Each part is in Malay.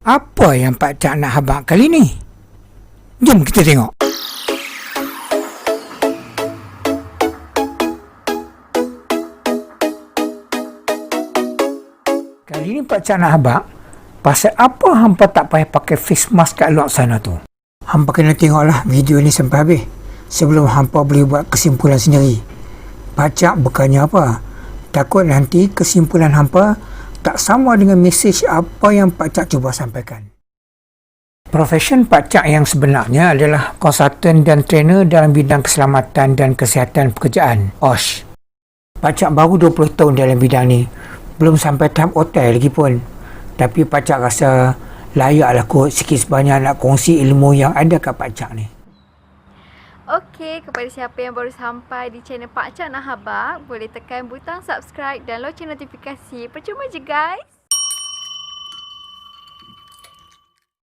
Apa yang Pak Cak nak habaq kali ni? Jom kita tengok. Kali ni Pak Cak nak habaq pasal apa hampa tak payah pakai face mask kat luar sana tu. Hampa kena tengoklah video ni sampai habis sebelum hampa boleh buat kesimpulan sendiri. Pak Cak bukannya apa, takut nanti kesimpulan hampa tak sama dengan mesej apa yang Pak Cak cuba sampaikan. Profession Pak Cak yang sebenarnya adalah konsultan dan trainer dalam bidang keselamatan dan kesihatan pekerjaan, OSH. Pak Cak baru 20 tahun dalam bidang ni, belum sampai tahap hotel lagi pun. Tapi Pak Cak rasa layaklah kot sikit sebanyak nak kongsi ilmu yang ada kat Pak Cak ni. Okey, kepada siapa yang baru sampai di channel Pak Cak nak habaq, boleh tekan butang subscribe dan loceng notifikasi. Percuma je guys.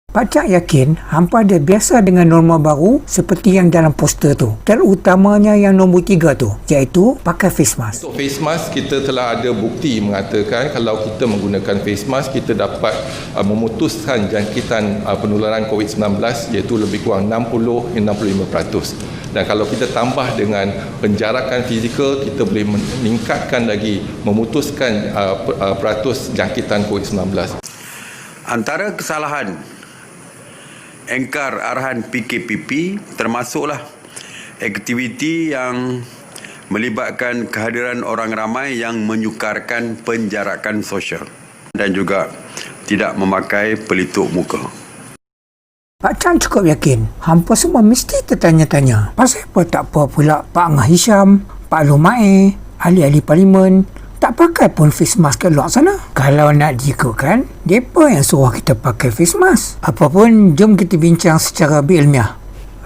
Pak Cak yakin hampa dah biasa dengan norma baru seperti yang dalam poster tu, terutamanya yang nombor 3 tu, iaitu pakai face mask. Untuk face mask, kita telah ada bukti mengatakan kalau kita menggunakan face mask, kita dapat memutuskan jangkitan penularan COVID-19 iaitu lebih kurang 60 hingga 65%. Dan kalau kita tambah dengan penjarakan fizikal, kita boleh meningkatkan lagi, memutuskan peratus jangkitan COVID-19. Antara kesalahan engkar arahan PKPP termasuklah aktiviti yang melibatkan kehadiran orang ramai yang menyukarkan penjarakan sosial dan juga tidak memakai pelitup muka. Pak Cak cukup yakin hampa semua mesti tertanya-tanya pasal apa tak apa pula Pak Angah Hisham, Pak Lumae, ahli-ahli parlimen tak pakai pun face mask kat luar sana. Kalau nak diikutkan, mereka yang suruh kita pakai face mask. Apapun, jom kita bincang secara berilmiah,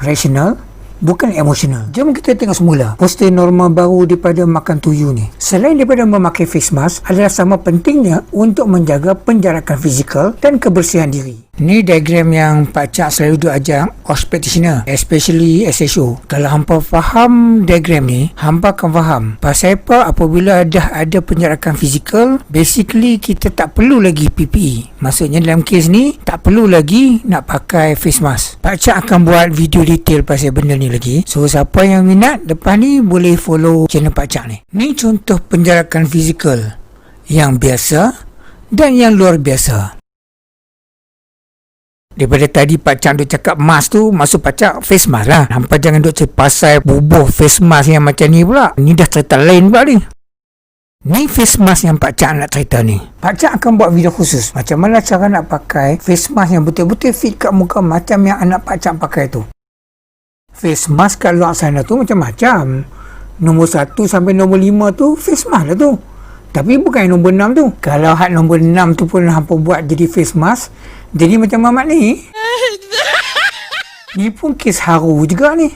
rasional, bukan emosional. Jom kita tengok semula poster norma baru daripada makan tuyu ni. Selain daripada memakai face mask adalah sama pentingnya untuk menjaga penjarakan fizikal dan kebersihan diri. Ni diagram yang Pak Cak selalu duk ajar OSH practitioner, especially SHO. Kalau hampa faham diagram ni, hampa akan faham pasal apa apabila dah ada penjarakan fizikal, basically kita tak perlu lagi PPE. Maksudnya dalam kes ni, tak perlu lagi nak pakai face mask. Pak Cak akan buat video detail pasal benda ni lagi. So, siapa yang minat, lepas ni boleh follow channel Pak Cak ni. Ni contoh penjarakan fizikal yang biasa dan yang luar biasa. Daripada tadi Pak Cak duk cakap mask tu, maksud Pak Cak face mask lah. Hampa jangan duk pasal bubuh face mask yang macam ni pula. Ni dah cerita lain pula ni. Ni face mask yang Pak Cak nak cerita ni. Pak Cak akan buat video khusus macam mana cara nak pakai face mask yang betul-betul fit kat muka macam yang anak Pak Cak pakai tu. Face mask kat luar sana tu macam-macam. Nombor 1 sampai nombor 5 tu face mask lah tu. Tapi bukan nombor 6 tu. Kalau hak nombor 6 tu pun hampa buat jadi face mask, jadi macam Mamat ni. Ni pun kes haru juga ni.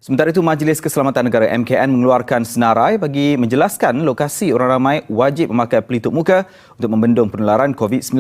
Sementara itu, Majlis Keselamatan Negara MKN mengeluarkan senarai bagi menjelaskan lokasi orang ramai wajib memakai pelitup muka untuk membendung penularan COVID-19.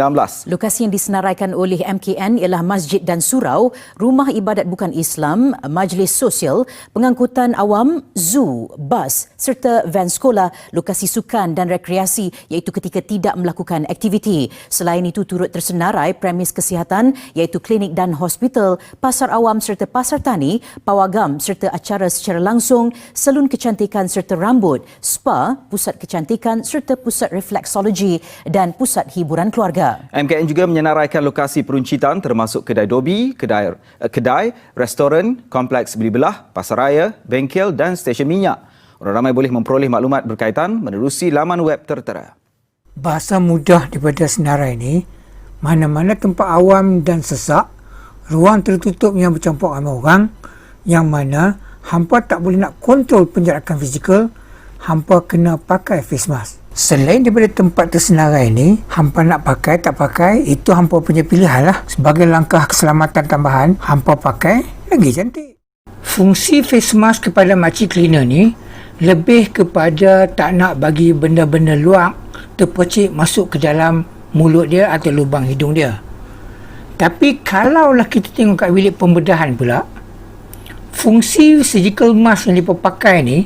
Lokasi yang disenaraikan oleh MKN ialah masjid dan surau, rumah ibadat bukan Islam, majlis sosial, pengangkutan awam, zoo, bas serta van sekolah, lokasi sukan dan rekreasi iaitu ketika tidak melakukan aktiviti. Selain itu, turut tersenarai premis kesihatan iaitu klinik dan hospital, pasar awam serta pasar tani, pawagam serta acara secara langsung, salon kecantikan serta rambut, spa, pusat kecantikan serta pusat refleksologi dan pusat hiburan keluarga. MKN juga menyenaraikan lokasi peruncitan termasuk kedai dobi, kedai, restoran, kompleks beli belah, pasaraya, bengkel dan stesen minyak. Orang ramai boleh memperoleh maklumat berkaitan menerusi laman web tertera. Bahasa mudah daripada senarai ni, mana-mana tempat awam dan sesak, ruang tertutup yang bercampur ramai orang, yang mana hampa tak boleh nak kontrol penjarakan fizikal, hampa kena pakai face mask. Selain daripada tempat tersenarai ni, hampa nak pakai tak pakai, itu hampa punya pilihan lah. Sebagai langkah keselamatan tambahan, hampa pakai lagi cantik. Fungsi face mask kepada makcik cleaner ni lebih kepada tak nak bagi benda-benda luar terpercik masuk ke dalam mulut dia atau lubang hidung dia. Tapi kalaulah kita tengok kat bilik pembedahan pula, fungsi surgical mask yang mereka pakai ni,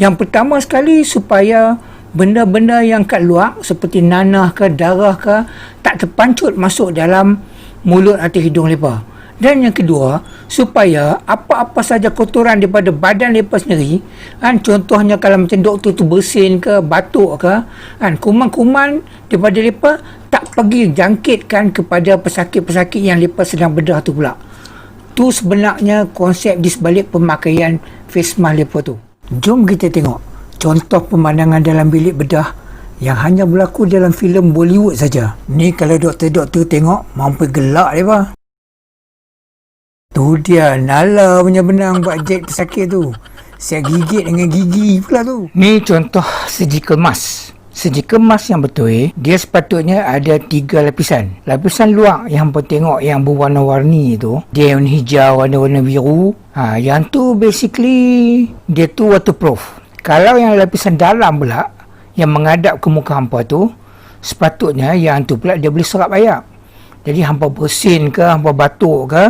yang pertama sekali supaya benda-benda yang kat luar seperti nanah ke darah ke tak terpancut masuk dalam mulut atau hidung mereka. Dan yang kedua, supaya apa-apa saja kotoran daripada badan mereka sendiri, kan, contohnya kalau macam doktor tu bersin ke, batuk ke, kan, kuman-kuman daripada mereka tak pergi jangkitkan kepada pesakit-pesakit yang mereka sedang bedah tu pula. Tu sebenarnya konsep di sebalik pemakaian face mask mereka tu. Jom kita tengok contoh pemandangan dalam bilik bedah yang hanya berlaku dalam filem Bollywood saja. Ni kalau doktor-doktor tengok, mampu gelak mereka. Tu dia Nala punya benang buat jet pesakit tu. Siap gigit dengan gigi pula tu. Ni contoh surgical mask. Surgical mask yang betul dia sepatutnya ada 3 lapisan. Lapisan luar yang hampa tengok yang berwarna-warni tu, dia warna hijau, warna biru. Yang tu basically dia tu waterproof. Kalau yang lapisan dalam pula yang menghadap ke muka hampa tu, sepatutnya yang tu pula dia boleh serap air. Jadi hampa bersin ke, hampa batuk ke,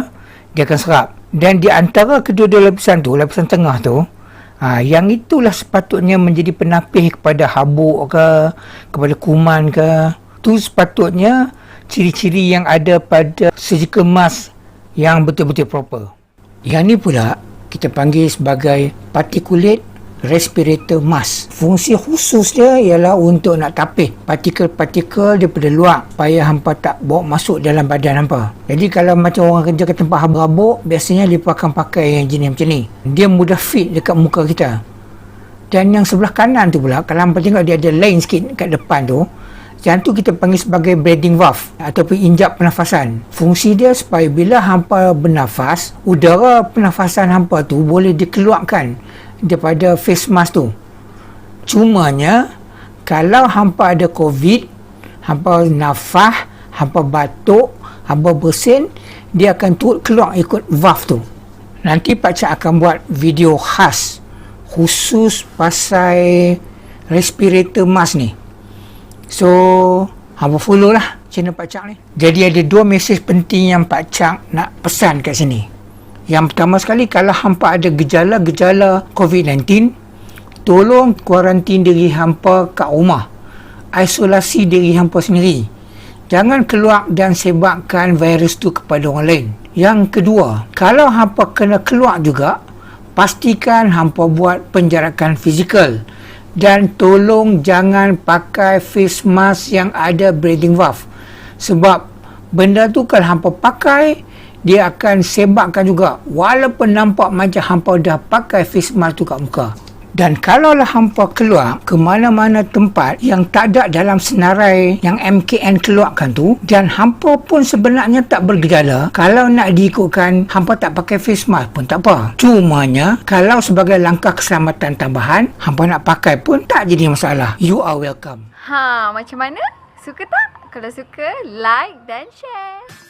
dia akan serap. Dan di antara kedua-dua lapisan tu, lapisan tengah tu, yang itulah sepatutnya menjadi penapih kepada habuk ke, kepada kuman ke. Tu sepatutnya ciri-ciri yang ada pada surgical mask yang betul-betul proper. Yang ni pula kita panggil sebagai particulate respirator mask. Fungsi khusus dia ialah untuk nak tapih partikel-partikel daripada luar supaya hampa tak bawa masuk dalam badan hampa. Jadi kalau macam orang kerja kat tempat habuk, biasanya mereka akan pakai yang jenis macam ni. Dia mudah fit dekat muka kita. Dan yang sebelah kanan tu pula, kalau hampa tengok dia ada line sikit kat depan tu, yang tu kita panggil sebagai breathing valve ataupun injap pernafasan. Fungsi dia supaya bila hampa bernafas, udara pernafasan hampa tu boleh dikeluarkan daripada face mask tu. Cumanya kalau hampa ada COVID, hampa nafas, hampa batuk, hampa bersin, dia akan turut keluar ikut valve tu. Nanti Pak Cak akan buat video khas khusus pasal respirator mask ni. So hampa follow lah channel Pak Cak ni. Jadi ada 2 mesej penting yang Pak Cak nak pesan kat sini. Yang pertama sekali, kalau hampa ada gejala-gejala COVID-19, tolong kuarantin diri hampa kat rumah. Isolasi diri hampa sendiri. Jangan keluar dan sebarkan virus tu kepada orang lain. Yang kedua, kalau hampa kena keluar juga, pastikan hampa buat penjarakan fizikal. Dan tolong jangan pakai face mask yang ada breathing valve. Sebab benda tu kalau hampa pakai, dia akan sebarkan juga walaupun nampak macam hampa dah pakai face mask tu kat muka. Dan kalaulah hampa keluar ke mana-mana tempat yang tak ada dalam senarai yang MKN keluarkan tu, dan hampa pun sebenarnya tak bergejala, kalau nak diikutkan hampa tak pakai face mask pun tak apa. Cumanya kalau sebagai langkah keselamatan tambahan, hampa nak pakai pun tak jadi masalah. You are welcome. Macam mana? Suka tak? Kalau suka, like dan share.